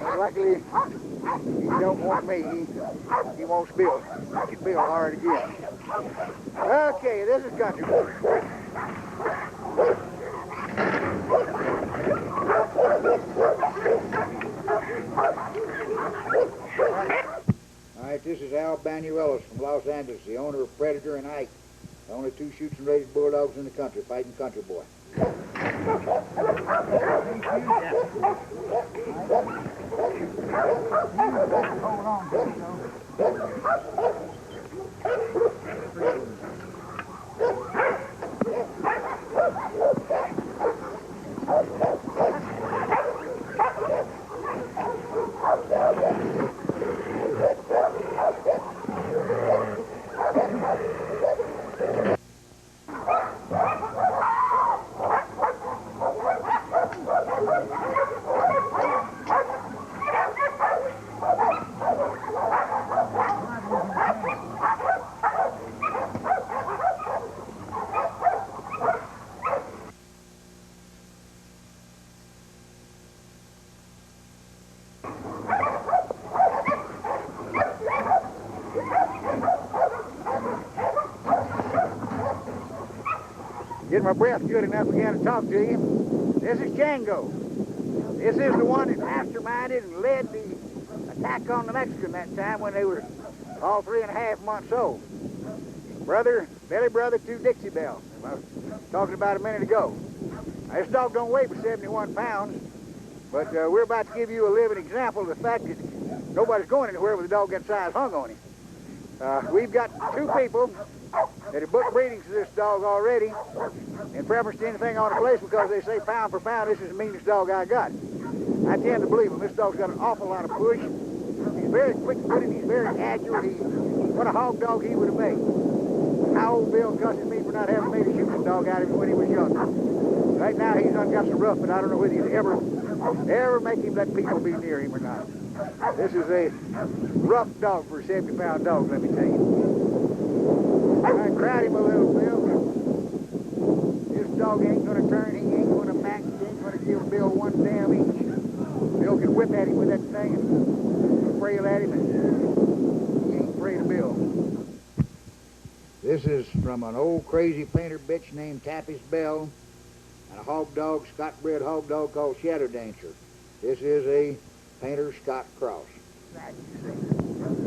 Luckily, he don't want me. He wants Bill. Get Bill hard again. Okay, this is country. All right, this is Al Banuelos from Los Angeles, the owner of Predator and Ike, the only two shoots and raised bulldogs in the country, fighting country boy. Get my breath good enough again to talk to you. This is Django. This is the one that masterminded and led the attack on the Mexican that time when they were all 3.5 months old. Brother, belly brother to Dixie Belle, I was talking about a minute ago. Now, this dog don't weigh but 71 pounds, but we're about to give you a living example of the fact that nobody's going anywhere with a dog that size hung on him. We've got 2 people that have booked breedings to this dog already in preference to anything on the place because they say pound for pound, this is the meanest dog I got. I tend to believe him. This dog's got an awful lot of push. He's very quick-footed. He's very agile. What a hog dog he would have made. How old Bill cusses me for not having made a shooting dog out of him when he was younger. Right now he's done got some rough, but I don't know whether he'd ever make him let people be near him or not. This is a rough dog for a 70-pound dog, let me tell you. I crowd him a little, Bill. This dog ain't gonna turn, he ain't gonna back, he ain't gonna give Bill one damn inch. Bill can whip at him with that thing and frail at him, and he ain't afraid of Bill. This is from an old crazy painter bitch named Tappy's Bell and a hog dog, Scott-bred hog dog called Shadow Dancer. This is a painter Scott cross.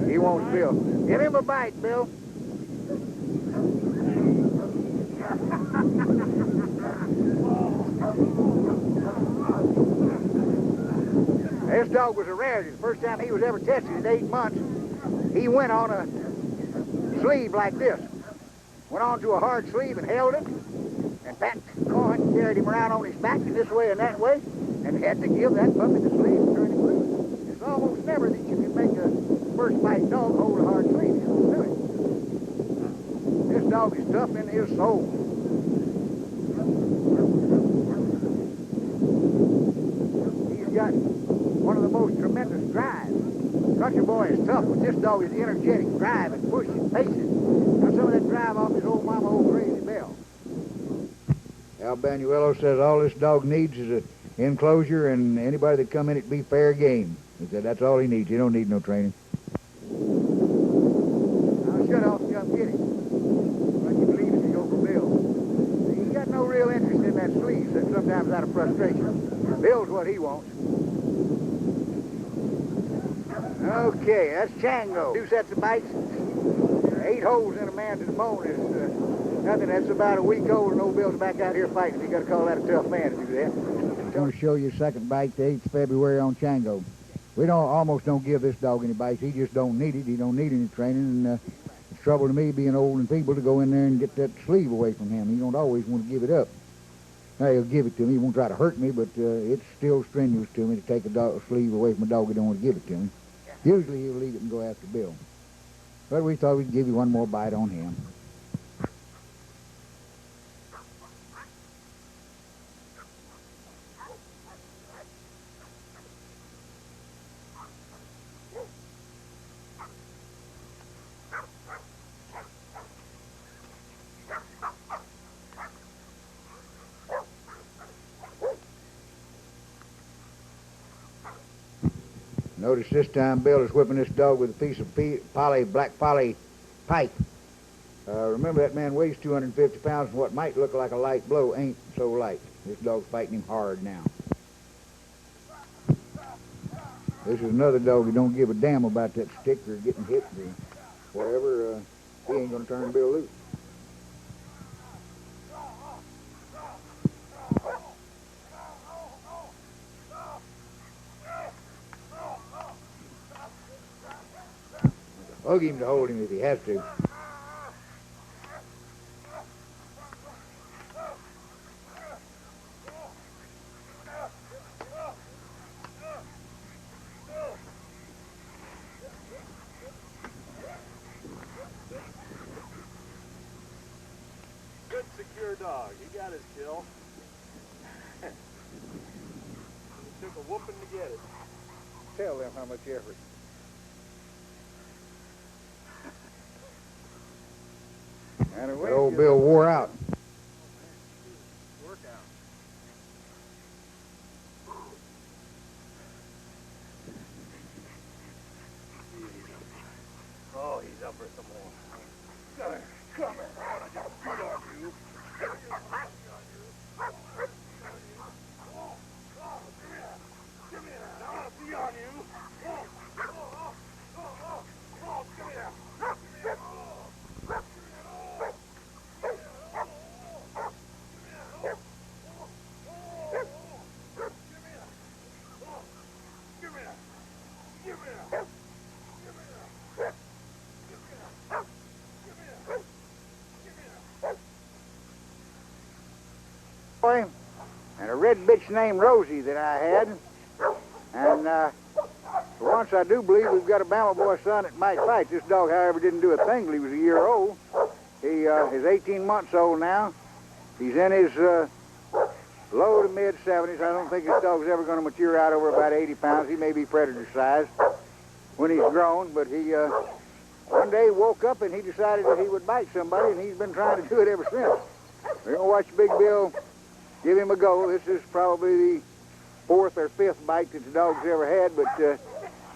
He wants Bill. Give him a bite, Bill. This dog was a rarity. The first time he was ever tested at 8 months, he went on a sleeve like this. Went on to a hard sleeve and held it, and Pat Cohen carried him around on his back in this way and that way, and had to give that puppy the sleeve and turn him loose. It's almost never that you can make a first bite dog hold a hard sleeve. You don't do it. This dog is tough in his soul. He's got one of the most tremendous drives. Country boy is tough, but this dog is energetic, drive and push and pace it. Got some of that drive off his old mama, old crazy Bell. Al Banuelos says all this dog needs is an enclosure and anybody that come in it be fair game. He said that's all he needs. He don't need no training. Now shut off and come get him. Like you believe if you go for Bill. He's got no real interest in that sleeve, sometimes out of frustration. Bill's what he wants. Okay, that's Django. 2 sets of bites. 8 holes in a man to the bone is nothing. That's about a week old, and old Bill's back out here fighting. You got to call that a tough man to do that. I'm going to show you a second bite, the 8th February on Django. We almost don't give this dog any bites. He just don't need it. He don't need any training, and it's trouble to me being old and feeble to go in there and get that sleeve away from him. He don't always want to give it up. Now, he'll give it to me. He won't try to hurt me, but it's still strenuous to me to take a sleeve away from a dog who don't want to give it to me. Usually he'll leave it and go after Bill. But we thought we'd give you one more bite on him. Notice this time Bill is whipping this dog with a piece of black poly pipe. Remember, that man weighs 250 pounds, and what might look like a light blow ain't so light. This dog's fighting him hard now. This is another dog who don't give a damn about that stick or getting hit or whatever. He ain't going to turn Bill loose. Hug him to hold him if he has to. Good, secure dog. He got his kill. It took a whooping to get it. Tell them how much effort. And old Bill wore out. Workout. Oh, he's up for some more. Come here. Come here. I got a beat on you. Give me that. I want to beat on you. Give me that. And a red bitch named Rosie that I had. And for once I do believe we've got a Bama boy son that might fight. This dog, however, didn't do a thing till he was a year old. He is 18 months old now. He's in his low to mid 70s. I don't think this dog's ever going to mature out over about 80 pounds. He may be predator size when he's grown, but he one day woke up and he decided that he would bite somebody, and he's been trying to do it ever since. We're going to watch Big Bill give him a go. This is probably the 4th or 5th bite that the dog's ever had, but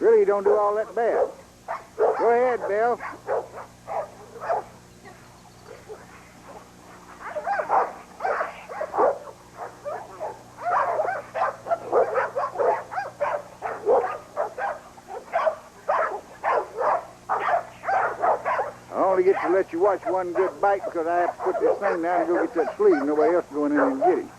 really he don't do all that bad. Go ahead, Bill. I only get to let you watch one good bite because I have to put this thing down and go get that sleeve. Nobody else is going in and get him.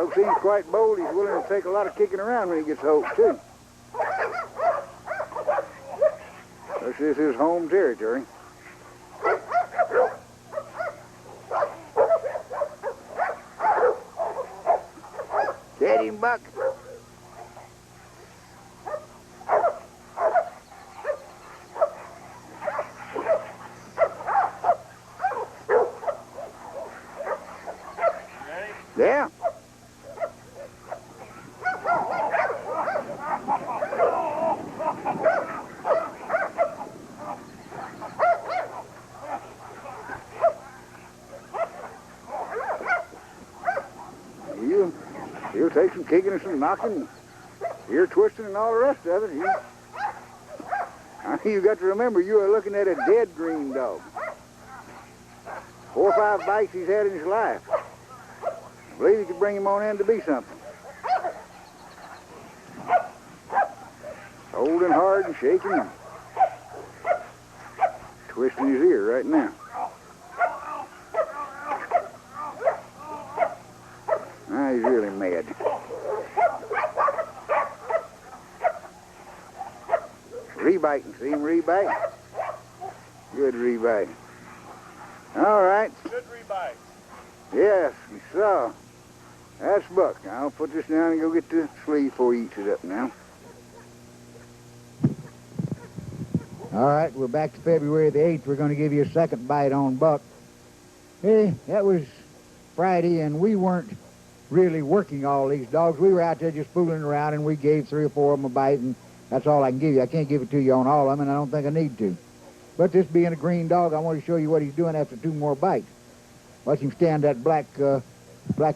Dog seems quite bold. He's willing to take a lot of kicking around when he gets hooked, too. This is his home territory. Get him, Buck. Ready? Yeah. He'll take some kicking and some knocking, ear twisting and all the rest of it. You got to remember, you are looking at a dead green dog. 4 or 5 bites he's had in his life. I believe you could bring him on in to be something. Holding hard and shaking and twisting his ear right now. Now he's really mad. Rebiting. See him rebite? Good rebite. All right. Good rebite. Yes, we saw. That's Buck. I'll put this down and go get the sleeve before he eats it up now. All right, we're back to February the 8th. We're going to give you a second bite on Buck. Hey, that was Friday, and we weren't really working all these dogs. We were out there just fooling around, and we gave 3 or 4 of them a bite, and that's all I can give you. I can't give it to you on all of them, and I don't think I need to. But this being a green dog, I want to show you what he's doing after 2 more bites. Watch him stand that black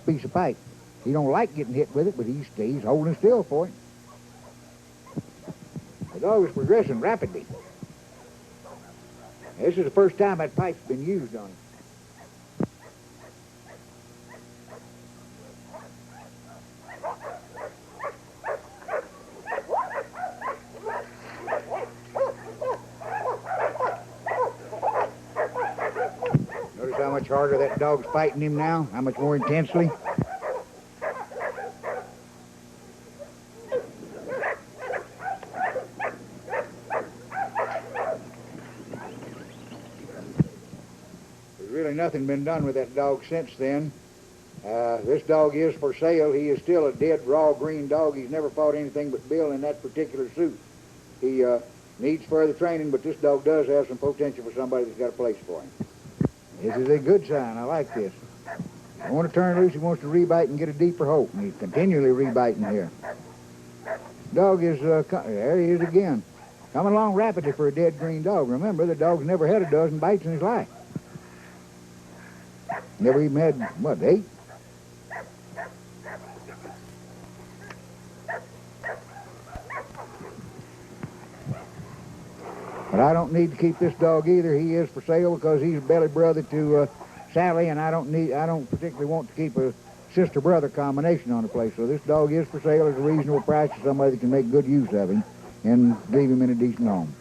piece of pipe. He don't like getting hit with it, but he's holding still for it. The dog is progressing rapidly. This is the first time that pipe's been used on him. Notice how much harder that dog's fighting him now, how much more intensely. There's really nothing been done with that dog since then. This dog is for sale. He is still a dead, raw, green dog. He's never fought anything but Bill in that particular suit. He needs further training, but this dog does have some potential for somebody that's got a place for him. This is a good sign. I like this. I want to turn loose. He wants to rebite and get a deeper hold. And he's continually rebiting here. Dog is, there he is again. Coming along rapidly for a dead green dog. Remember, the dog's never had a dozen bites in his life. Never even had, what, 8? But I don't need to keep this dog either. He is for sale because he's a belly brother to Sally, and I don't particularly want to keep a sister-brother combination on the place. So this dog is for sale at a reasonable price to somebody that can make good use of him and leave him in a decent home.